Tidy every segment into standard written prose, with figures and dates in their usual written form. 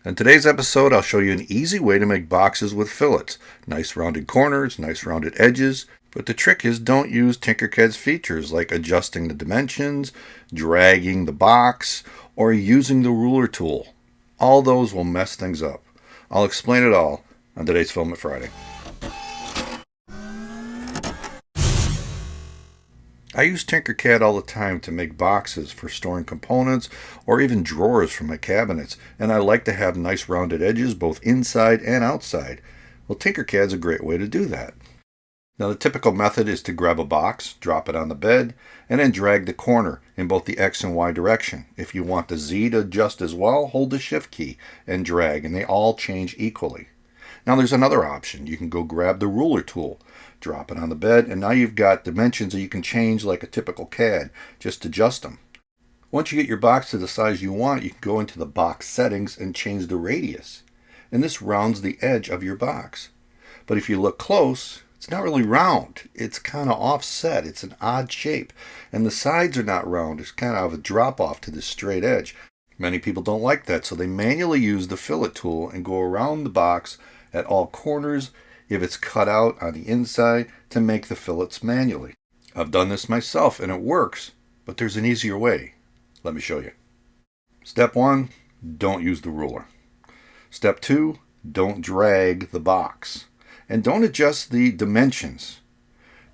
In today's episode, I'll show you an easy way to make boxes with fillets. Nice rounded corners, nice rounded edges, but the trick is don't use Tinkercad's features like adjusting the dimensions, dragging the box, or using the ruler tool. All those will mess things up. I'll explain it all on today's Filament Friday. I use Tinkercad all the time to make boxes for storing components or even drawers for my cabinets, and I like to have nice rounded edges both inside and outside. Well, Tinkercad's a great way to do that. Now, the typical method is to grab a box, drop it on the bed, and then drag the corner in both the X and Y direction. If you want the Z to adjust as well, hold the Shift key and drag, and they all change equally. Now there's another option. You can go grab the ruler tool, drop it on the bed, and now you've got dimensions that you can change like a typical CAD. Just adjust them. Once you get your box to the size you want, you can go into the box settings and change the radius. And this rounds the edge of your box. But if you look close, it's not really round. It's kind of offset. It's an odd shape. And the sides are not round. It's kind of a drop off to this straight edge. Many people don't like that, so they manually use the fillet tool and go around the box at all corners if it's cut out on the inside to make the fillets manually. I've done this myself and it works, but there's an easier way. Let me show you. Step 1, don't use the ruler. Step 2, don't drag the box. And don't adjust the dimensions.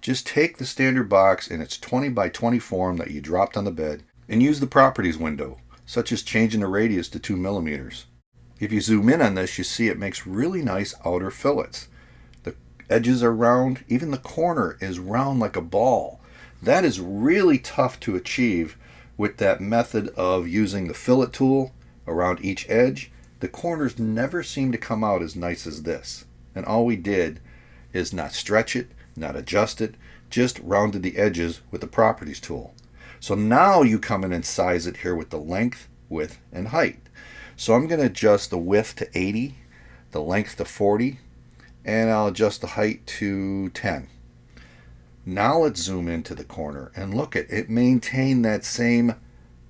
Just take the standard box in its 20 by 20 form that you dropped on the bed and use the properties window, such as changing the radius to 2 millimeters. If you zoom in on this, you see it makes really nice outer fillets. The edges are round, even the corner is round like a ball. That is really tough to achieve with that method of using the fillet tool around each edge. The corners never seem to come out as nice as this. And all we did is not stretch it, not adjust it, just rounded the edges with the properties tool. So now you come in and size it here with the length, width, and height. So I'm going to adjust the width to 80, the length to 40, and I'll adjust the height to 10. Now let's zoom into the corner and look at it. Maintain that same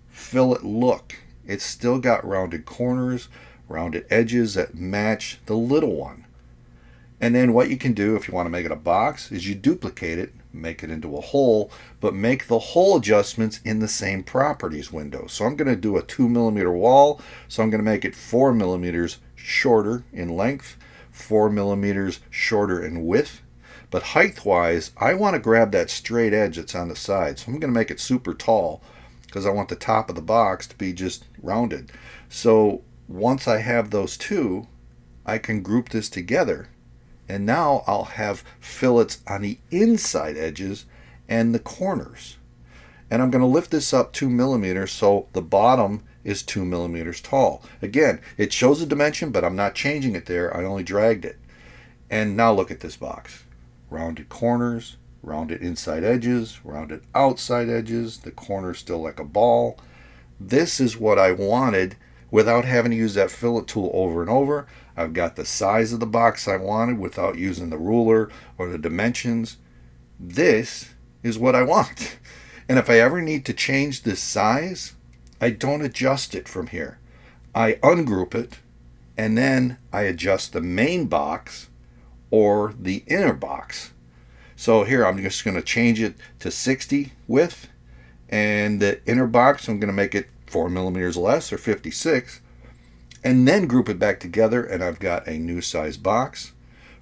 fillet look. It's still got rounded corners, rounded edges that match the little one. And then what you can do if you want to make it a box is you duplicate it, make it into a hole, but make the hole adjustments in the same properties window. So I'm going to do a 2 millimeter wall, so I'm going to make it 4 millimeters shorter in length, 4 millimeters shorter in width. But height-wise, I want to grab that straight edge that's on the side. So I'm going to make it super tall because I want the top of the box to be just rounded. So once I have those two, I can group this together. And now I'll have fillets on the inside edges and the corners. And I'm going to lift this up 2 millimeters so the bottom is 2 millimeters tall. Again, it shows a dimension, but I'm not changing it there. I only dragged it. And now look at this box. Rounded corners, rounded inside edges, rounded outside edges. The corner's still like a ball. This is what I wanted without having to use that fillet tool over and over. I've got the size of the box I wanted without using the ruler or the dimensions. This is what I want. And if I ever need to change this size, I don't adjust it from here. I ungroup it, and then I adjust the main box or the inner box. So here I'm just going to change it to 60 width, and the inner box I'm going to make it 4 millimeters less, or 56, and then group it back together, and I've got a new size box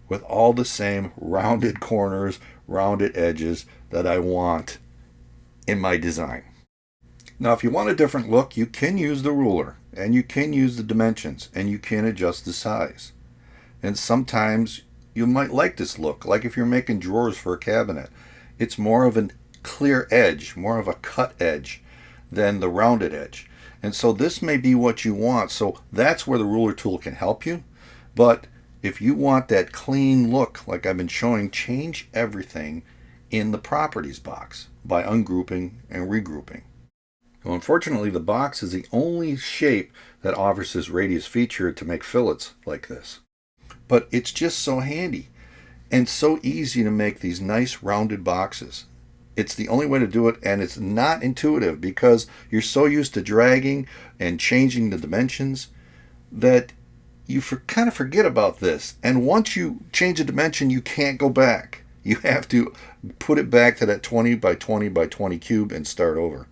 with all the same rounded corners, rounded edges that I want in my design. Now, if you want a different look, you can use the ruler, and you can use the dimensions, and you can adjust the size. And sometimes you might like this look, like if you're making drawers for a cabinet. It's more of a clear edge, more of a cut edge than the rounded edge. And so this may be what you want. So that's where the ruler tool can help you. But if you want that clean look like I've been showing, change everything in the properties box by ungrouping and regrouping. Well, unfortunately, the box is the only shape that offers this radius feature to make fillets like this. But it's just so handy and so easy to make these nice rounded boxes. It's the only way to do it, and it's not intuitive because you're so used to dragging and changing the dimensions that you kind of forget about this. And once you change a dimension, you can't go back. You have to put it back to that 20 by 20 by 20 cube and start over.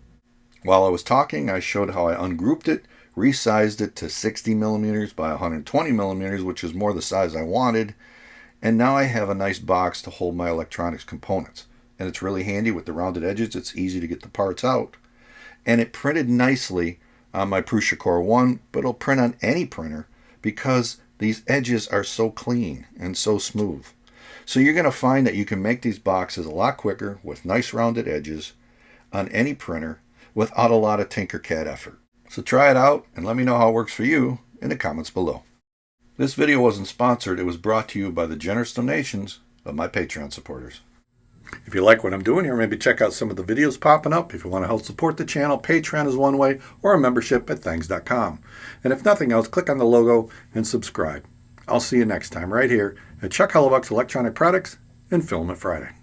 While I was talking, I showed how I ungrouped it, resized it to 60 millimeters by 120 millimeters, which is more the size I wanted. And now I have a nice box to hold my electronics components. And it's really handy with the rounded edges. It's easy to get the parts out. And it printed nicely on my Prusa Core 1, but it'll print on any printer because these edges are so clean and so smooth. So you're going to find that you can make these boxes a lot quicker with nice rounded edges on any printer without a lot of Tinkercad effort. So try it out and let me know how it works for you in the comments below. This video wasn't sponsored. It was brought to you by the generous donations of my Patreon supporters. If you like what I'm doing here, maybe check out some of the videos popping up. If you want to help support the channel, Patreon is one way, or a membership at thangs.com. And if nothing else, click on the logo and subscribe. I'll see you next time right here at Chuck Hellebuck's Electronic Products and Filament Friday.